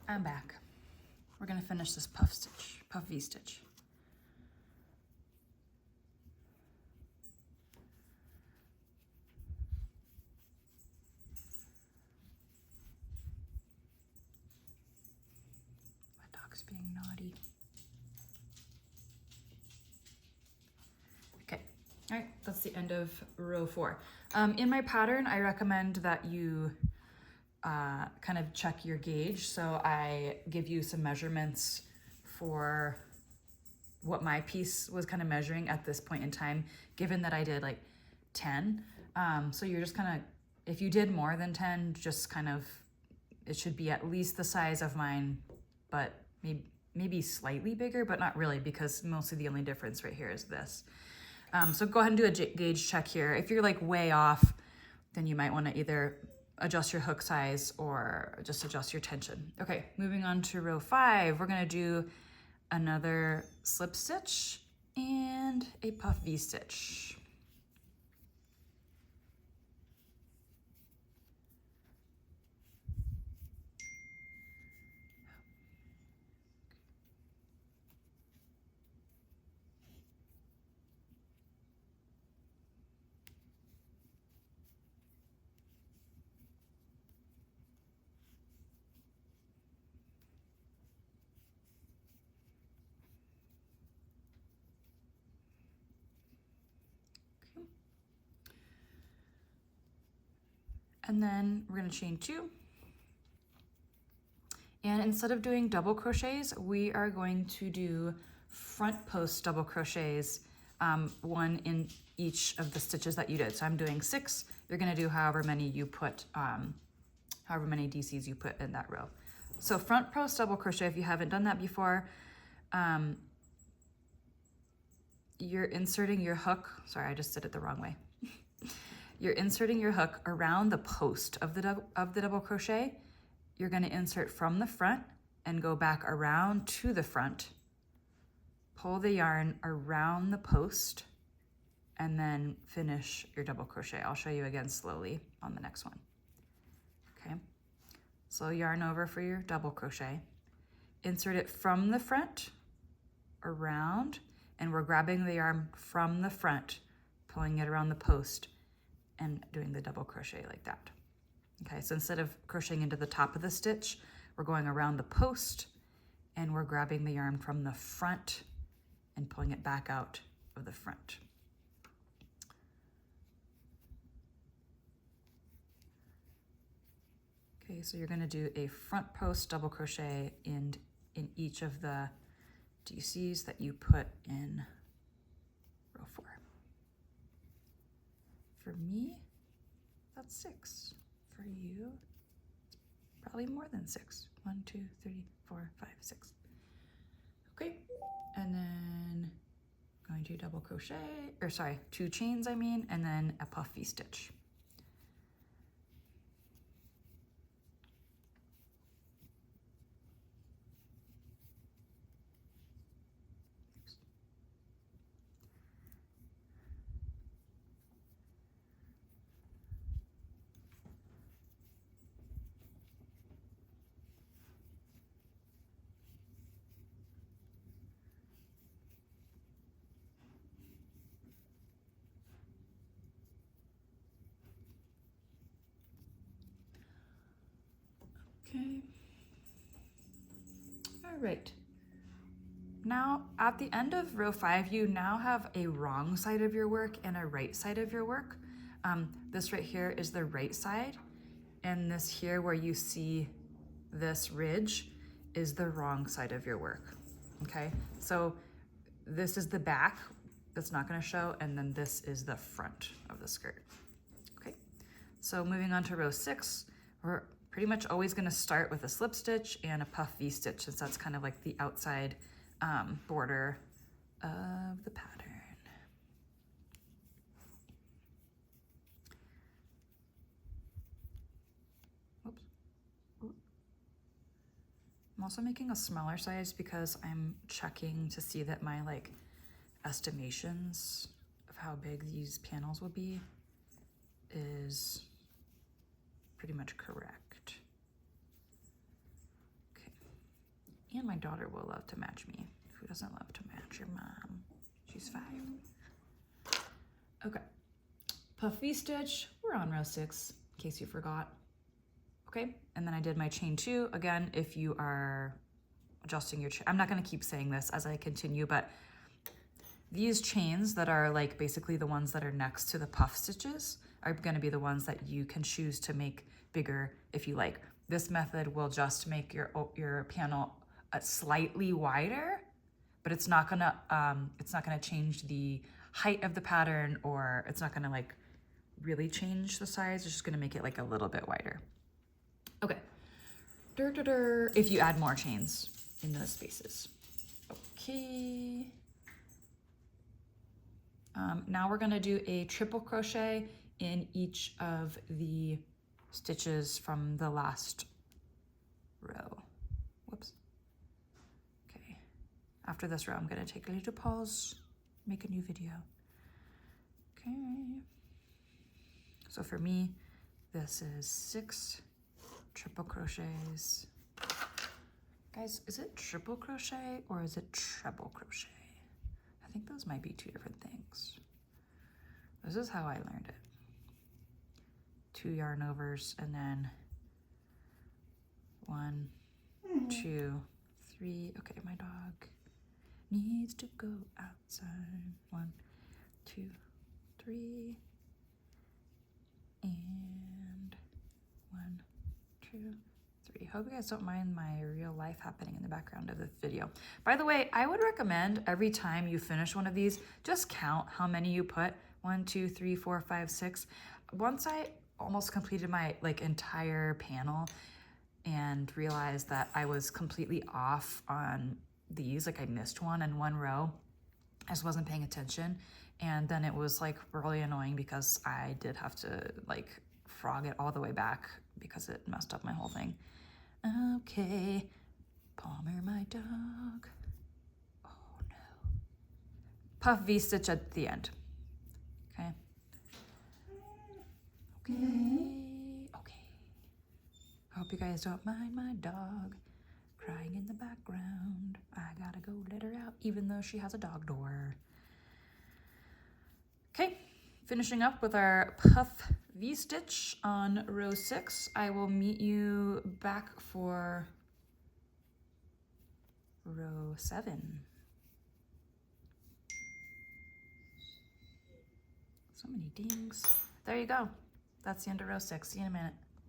I'm back. We're gonna finish this puff stitch, puff V-stitch. My dog's being naughty. Okay, all right, that's the end of row 4. In my pattern, I recommend that you kind of check your gauge. So I give you some measurements for what my piece was kind of measuring at this point in time, given that I did like 10. So you're just kind of, if you did more than 10, just kind of, it should be at least the size of mine, but maybe slightly bigger, but not really, because mostly the only difference right here is this. So go ahead and do a gauge check here. If you're like way off, then you might want to either adjust your hook size or just adjust your tension. Okay, moving on to row 5, we're gonna do another slip stitch and a puff V-stitch. And then we're going to chain 2. And instead of doing double crochets, we are going to do front post double crochets, 1 in each of the stitches that you did. So I'm doing 6. You're going to do however many you put, however many DCs you put in that row. So front post double crochet, if you haven't done that before, you're inserting your hook. Sorry, I just did it the wrong way. You're inserting your hook around the post of the double crochet. You're going to insert from the front and go back around to the front. Pull the yarn around the post and then finish your double crochet. I'll show you again slowly on the next one. Okay, so yarn over for your double crochet. Insert it from the front around, and we're grabbing the yarn from the front, pulling it around the post and doing the double crochet like that. Okay, so instead of crocheting into the top of the stitch, we're going around the post and we're grabbing the yarn from the front and pulling it back out of the front. Okay, so you're gonna do a front post double crochet in each of the DCs that you put in row 4. For me, that's 6. For you, it's probably more than 6. 1, 2, 3, 4, 5, 6. Okay, and then going to double crochet, or sorry, 2 chains I mean, and then a puff V-stitch. Okay. All right. Now, at the end of row 5, you now have a wrong side of your work and a right side of your work. This right here is the right side, and this here where you see this ridge is the wrong side of your work. Okay, so this is the back that's not going to show, and then this is the front of the skirt. Okay, so moving on to row 6, we're pretty much always going to start with a slip stitch and a puff V-stitch, since that's kind of like the outside border of the pattern. Oops. I'm also making a smaller size because I'm checking to see that my like estimations of how big these panels will be is pretty much correct. Okay. And my daughter will love to match me. Who doesn't love to match your mom? She's 5. Okay. Puff V-stitch. We're on row 6, in case you forgot. Okay, and then I did my chain 2. Again, if you are adjusting your chain, I'm not going to keep saying this as I continue, but these chains that are like basically the ones that are next to the puff stitches are going to be the ones that you can choose to make bigger if you like. This method will just make your panel slightly wider, but it's not gonna change the height of the pattern, or it's not gonna like really change the size. It's just gonna make it like a little bit wider. Okay. If you add more chains in those spaces. Okay. Now we're gonna do a triple crochet in each of the stitches from the last row. Whoops. Okay. After this row, I'm gonna take a little pause, make a new video. Okay. So for me, this is 6 triple crochets. Guys, is it triple crochet or is it treble crochet? I think those might be 2 different things. This is how I learned it. 2 yarn overs and then 1, 2, 3. Okay, my dog needs to go outside. 1, 2, 3. And 1, 2, 3. Hope you guys don't mind my real life happening in the background of the video. By the way, I would recommend every time you finish one of these, just count how many you put. 1, 2, 3, 4, 5, 6. Once I almost completed my like entire panel and realized that I was completely off on these, like I missed one in one row. I just wasn't paying attention. And then it was like really annoying because I did have to like frog it all the way back because it messed up my whole thing. Okay, Palmer, my dog. Oh no. Puff V-stitch at the end. Okay. Okay. I hope you guys don't mind my dog crying in the background. I gotta go let her out even though she has a dog door. Okay, finishing up with our puff V-stitch on row 6. I will meet you back for row 7. So many dings. There you go. That's the end of row 6. See you in a minute.